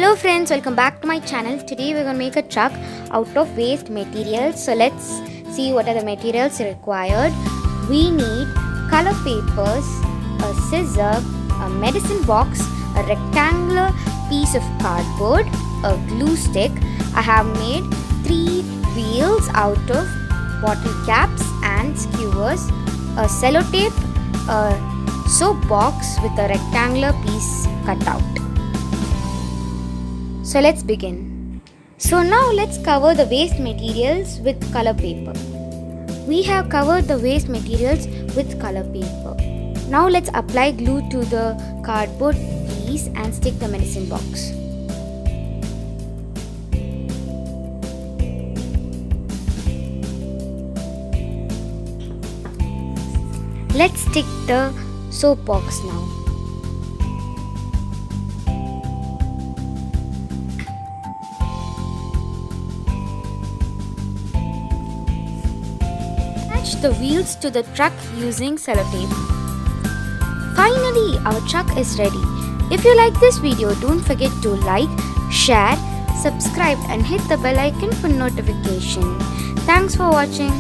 Hello friends, welcome back to my channel. Today we're going to make a truck out of waste materials. So let's see what are the materials required. We need color papers, a scissor, a medicine box, a rectangular piece of cardboard, a glue stick. I have made 3 wheels out of bottle caps and skewers, a sellotape, a soap box with a rectangular piece cut out. So let's begin. So now let's cover the waste materials with color paper. We have covered the waste materials with color paper. Now let's apply glue to the cardboard piece and stick the medicine box. Let's stick the soap box now. Attach the wheels to the truck using sellotape. Finally, our truck is ready. If you like this video, don't forget to like, share, subscribe and hit the bell icon for notification. Thanks for watching.